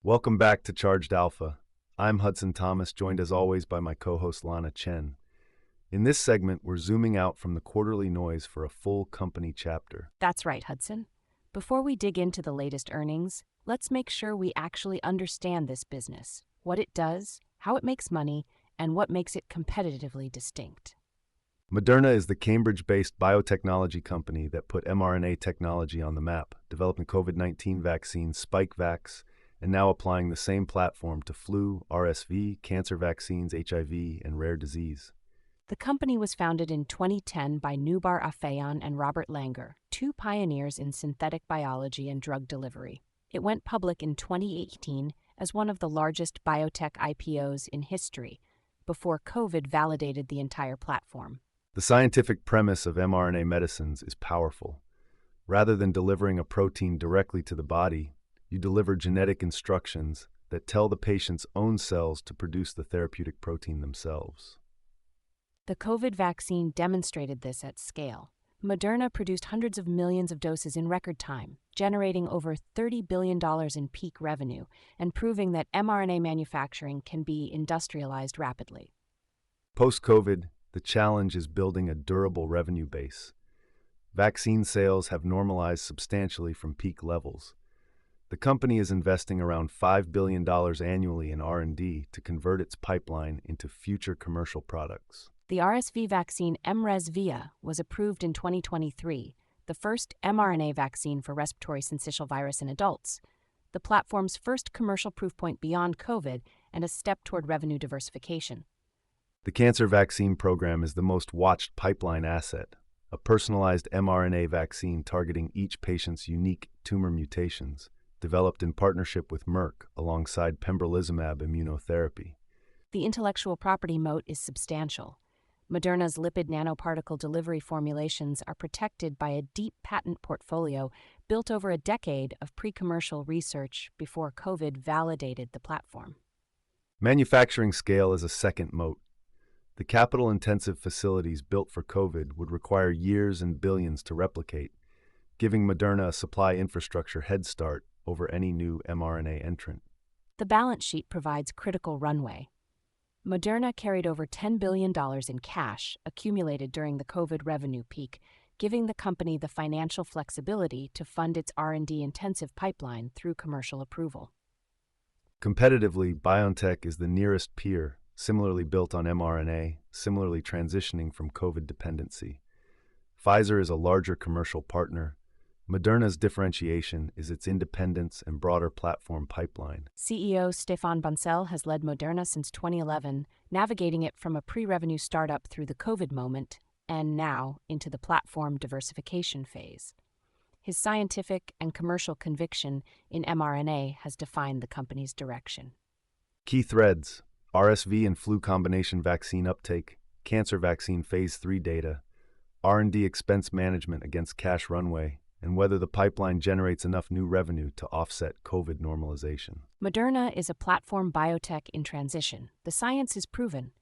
Welcome back to Charged Alpha. I'm Hudson Thomas, joined as always by my co-host Lana Chen. In this segment, we're zooming out from the quarterly noise for a full company chapter. That's right, Hudson. Before we dig into the latest earnings, let's make sure we actually understand this business, what it does, how it makes money, and what makes it competitively distinct. Moderna is the Cambridge-based biotechnology company that put mRNA technology on the map, developing COVID-19 vaccine Spikevax, and now applying the same platform to flu, RSV, cancer vaccines, HIV, and rare disease. The company was founded in 2010 by Nubar Afeyan and Robert Langer, two pioneers in synthetic biology and drug delivery. It went public in 2018 as one of the largest biotech IPOs in history, before COVID validated the entire platform. The scientific premise of mRNA medicines is powerful. Rather than delivering a protein directly to the body, you deliver genetic instructions that tell the patient's own cells to produce the therapeutic protein themselves. The COVID vaccine demonstrated this at scale. Moderna produced hundreds of millions of doses in record time, generating over $30 billion in peak revenue and proving that mRNA manufacturing can be industrialized rapidly. Post-COVID, the challenge is building a durable revenue base. Vaccine sales have normalized substantially from peak levels. The company is investing around $5 billion annually in R&D to convert its pipeline into future commercial products. The RSV vaccine MRESVIA was approved in 2023, the first mRNA vaccine for respiratory syncytial virus in adults, the platform's first commercial proof point beyond COVID and a step toward revenue diversification. The cancer vaccine program is the most watched pipeline asset, a personalized mRNA vaccine targeting each patient's unique tumor mutations, developed in partnership with Merck alongside pembrolizumab immunotherapy. The intellectual property moat is substantial. Moderna's lipid nanoparticle delivery formulations are protected by a deep patent portfolio built over a decade of pre-commercial research before COVID validated the platform. Manufacturing scale is a second moat. The capital-intensive facilities built for COVID would require years and billions to replicate, giving Moderna a supply infrastructure head start over any new mRNA entrant. The balance sheet provides critical runway. Moderna carried over $10 billion in cash accumulated during the COVID revenue peak, giving the company the financial flexibility to fund its R&D-intensive pipeline through commercial approval. Competitively, BioNTech is the nearest peer, similarly built on mRNA, similarly transitioning from COVID dependency. Pfizer is a larger commercial partner. Moderna's differentiation is its independence and broader platform pipeline. CEO Stéphane Bancel has led Moderna since 2011, navigating it from a pre-revenue startup through the COVID moment and now into the platform diversification phase. His scientific and commercial conviction in mRNA has defined the company's direction. Key threads: RSV and flu combination vaccine uptake, cancer vaccine phase 3 data, R&D expense management against cash runway, and whether the pipeline generates enough new revenue to offset COVID normalization. Moderna is a platform biotech in transition. The science is proven.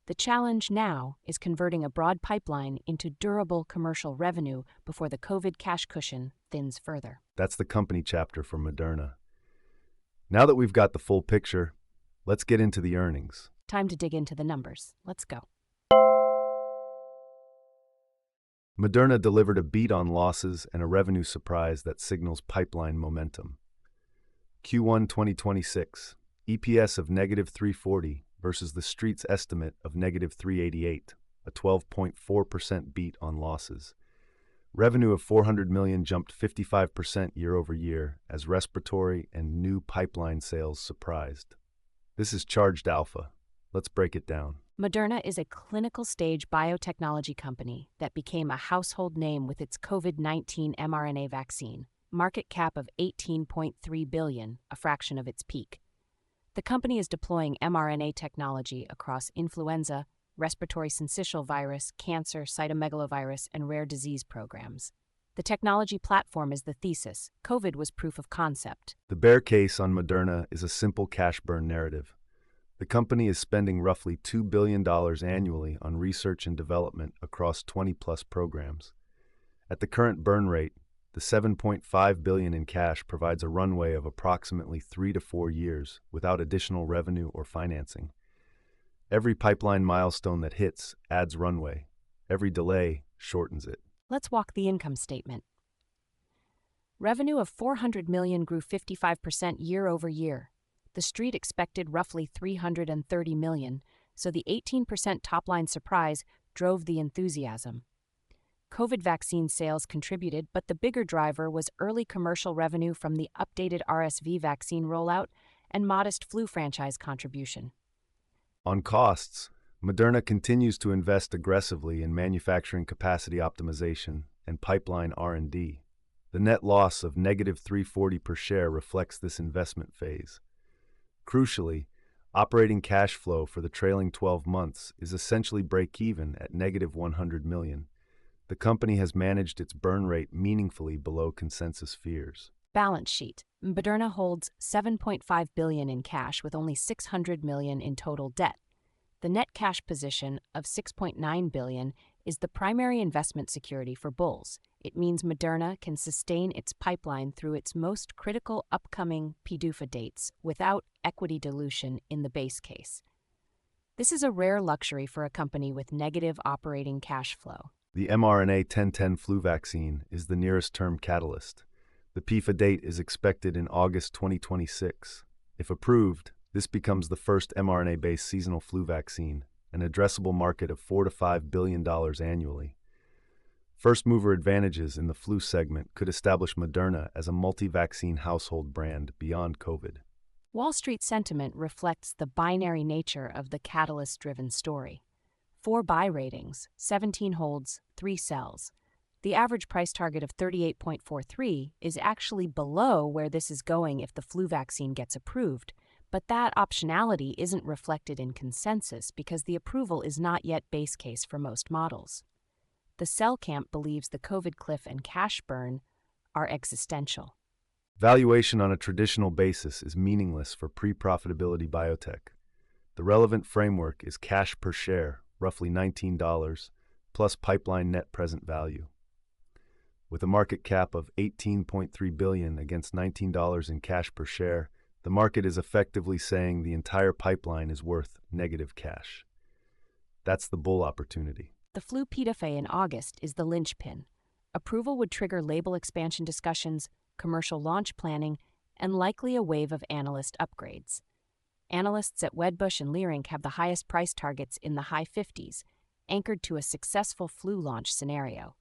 The challenge now is converting a broad pipeline into durable commercial revenue before the COVID cash cushion thins further. That's the company chapter for Moderna. Now that we've got the full picture, let's get into the earnings. Time to dig into the numbers. Let's go. Moderna delivered a beat on losses and a revenue surprise that signals pipeline momentum. Q1 2026, EPS of negative $3.40 versus the street's estimate of negative $3.88, a 12.4% beat on losses. Revenue of $400 million jumped 55% year over year as respiratory and new pipeline sales surprised. This is Charged Alpha. Let's break it down. Moderna is a clinical-stage biotechnology company that became a household name with its COVID-19 mRNA vaccine, market cap of $18.3 billion, a fraction of its peak. The company is deploying mRNA technology across influenza, respiratory syncytial virus, cancer, cytomegalovirus, and rare disease programs. The technology platform is the thesis. COVID was proof of concept. The bear case on Moderna is a simple cash burn narrative. The company is spending roughly $2 billion annually on research and development across 20-plus programs. At the current burn rate, The $7.5 billion in cash provides a runway of approximately 3 to 4 years without additional revenue or financing. Every pipeline milestone that hits adds runway. Every delay shortens it. Let's walk the income statement. Revenue of $400 million grew 55% year over year. The street expected roughly $330 million, so the 18% top-line surprise drove the enthusiasm. COVID vaccine sales contributed, but the bigger driver was early commercial revenue from the updated RSV vaccine rollout and modest flu franchise contribution. On costs, Moderna continues to invest aggressively in manufacturing capacity optimization and pipeline R&D. The net loss of negative $3.40 per share reflects this investment phase. Crucially, operating cash flow for the trailing 12 months is essentially break-even at negative $100 million. The company has managed its burn rate meaningfully below consensus fears. Balance sheet. Moderna holds $7.5 billion in cash with only $600 million in total debt. The net cash position of $6.9 billion is the primary investment security for bulls. It means Moderna can sustain its pipeline through its most critical upcoming PDUFA dates without equity dilution in the base case. This is a rare luxury for a company with negative operating cash flow. The mRNA 1010 flu vaccine is the nearest term catalyst. The PDUFA date is expected in August 2026. If approved, this becomes the first mRNA-based seasonal flu vaccine, an addressable market of $4 to $5 billion annually. First-mover advantages in the flu segment could establish Moderna as a multi-vaccine household brand beyond COVID. Wall Street sentiment reflects the binary nature of the catalyst-driven story. 4 buy ratings, 17 holds, 3 sells. The average price target of 38.43 is actually below where this is going if the flu vaccine gets approved, but that optionality isn't reflected in consensus because the approval is not yet base case for most models. The sell camp believes the COVID cliff and cash burn are existential. Valuation on a traditional basis is meaningless for pre-profitability biotech. The relevant framework is cash per share, roughly $19, plus pipeline net present value. With a market cap of $18.3 billion against $19 in cash per share, the market is effectively saying the entire pipeline is worth negative cash. That's the bull opportunity. The flu PDUFA in August is the linchpin. Approval would trigger label expansion discussions, commercial launch planning, and likely a wave of analyst upgrades. Analysts at Wedbush and Leerink have the highest price targets in the high 50s, anchored to a successful flu launch scenario.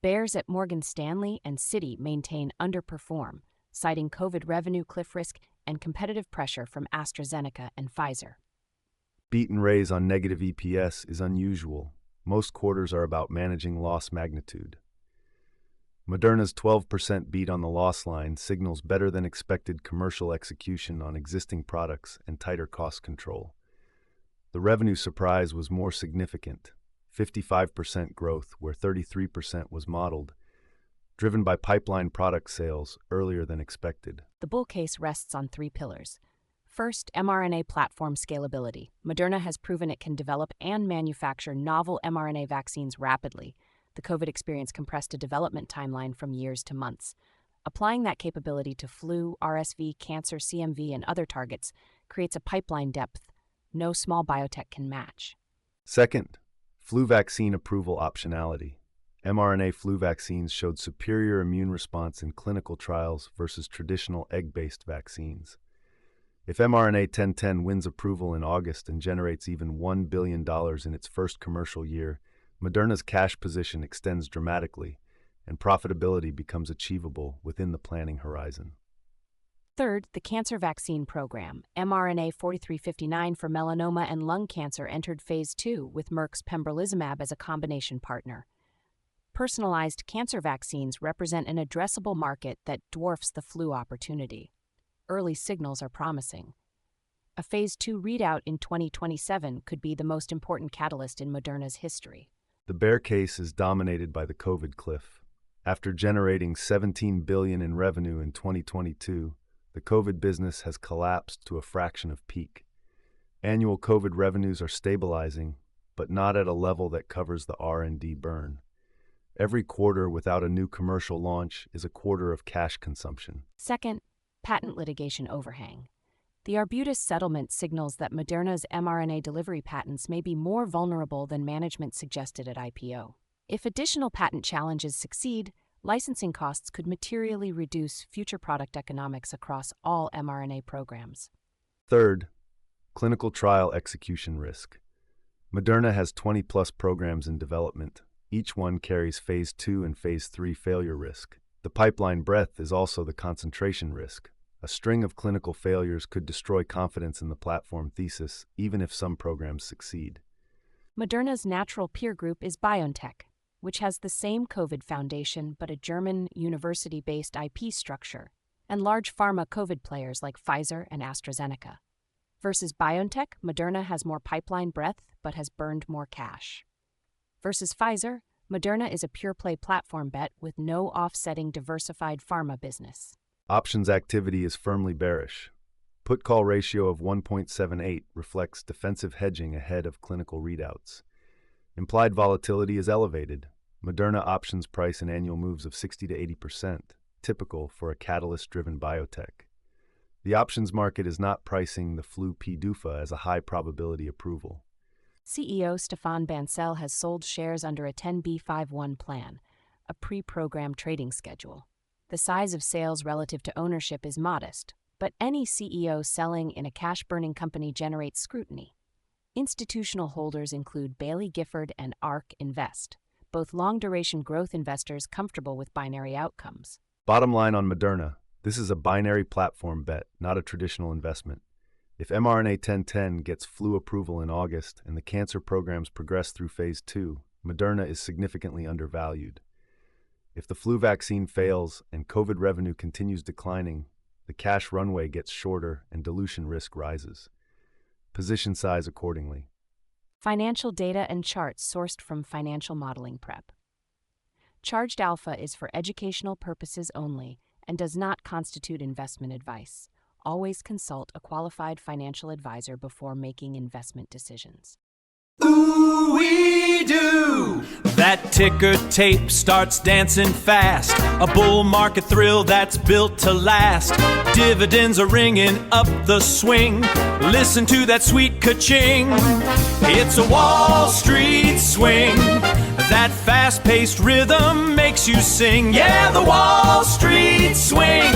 Bears at Morgan Stanley and Citi maintain underperform, citing COVID revenue cliff risk and competitive pressure from AstraZeneca and Pfizer. Beat and raise on negative EPS is unusual. Most quarters are about managing loss magnitude. Moderna's 12% beat on the loss line signals better than expected commercial execution on existing products and tighter cost control. The revenue surprise was more significant, 55% growth where 33% was modeled, driven by pipeline product sales earlier than expected. The bull case rests on 3 pillars. First, mRNA platform scalability. Moderna has proven it can develop and manufacture novel mRNA vaccines rapidly. The COVID experience compressed a development timeline from years to months. Applying that capability to flu, RSV, cancer, CMV, and other targets creates a pipeline depth no small biotech can match. Second, flu vaccine approval optionality. mRNA flu vaccines showed superior immune response in clinical trials versus traditional egg-based vaccines. If mRNA 1010 wins approval in August and generates even $1 billion in its first commercial year, Moderna's cash position extends dramatically, and profitability becomes achievable within the planning horizon. Third, the cancer vaccine program. mRNA 4359 for melanoma and lung cancer entered Phase 2 with Merck's pembrolizumab as a combination partner. Personalized cancer vaccines represent an addressable market that dwarfs the flu opportunity. Early signals are promising. A Phase 2 readout in 2027 could be the most important catalyst in Moderna's history. The bear case is dominated by the COVID cliff. After generating $17 billion in revenue in 2022, the COVID business has collapsed to a fraction of peak. Annual COVID revenues are stabilizing, but not at a level that covers the R&D burn. Every quarter without a new commercial launch is a quarter of cash consumption. Second, patent litigation overhang. The Arbutus settlement signals that Moderna's mRNA delivery patents may be more vulnerable than management suggested at IPO. If additional patent challenges succeed, licensing costs could materially reduce future product economics across all mRNA programs. Third, clinical trial execution risk. Moderna has 20-plus programs in development. Each one carries Phase 2 and Phase 3 failure risk. The pipeline breadth is also the concentration risk. A string of clinical failures could destroy confidence in the platform thesis, even if some programs succeed. Moderna's natural peer group is BioNTech, which has the same COVID foundation but a German university-based IP structure, and large pharma COVID players like Pfizer and AstraZeneca. Versus BioNTech, Moderna has more pipeline breadth but has burned more cash. Versus Pfizer, Moderna is a pure-play platform bet with no offsetting diversified pharma business. Options activity is firmly bearish. Put-call ratio of 1.78 reflects defensive hedging ahead of clinical readouts. Implied volatility is elevated. Moderna options price in annual moves of 60 to 80%, typical for a catalyst-driven biotech. The options market is not pricing the flu PDUFA as a high-probability approval. CEO Stéphane Bancel has sold shares under a 10b5-1 plan, a pre-programmed trading schedule. The size of sales relative to ownership is modest, but any CEO selling in a cash-burning company generates scrutiny. Institutional holders include Bailey Gifford and ARK Invest, both long-duration growth investors comfortable with binary outcomes. Bottom line on Moderna, this is a binary platform bet, not a traditional investment. If mRNA 1010 gets flu approval in August and the cancer programs progress through Phase 2, Moderna is significantly undervalued. If the flu vaccine fails and COVID revenue continues declining, the cash runway gets shorter and dilution risk rises. Position size accordingly. Financial data and charts sourced from Financial Modeling Prep. Charged Alpha is for educational purposes only and does not constitute investment advice. Always consult a qualified financial advisor before making investment decisions. Ooh-wee-doo! That ticker tape starts dancing fast. A bull market thrill that's built to last. Dividends are ringing up the swing. Listen to that sweet ka-ching. It's a Wall Street swing. That fast-paced rhythm makes you sing. Yeah, the Wall Street swing.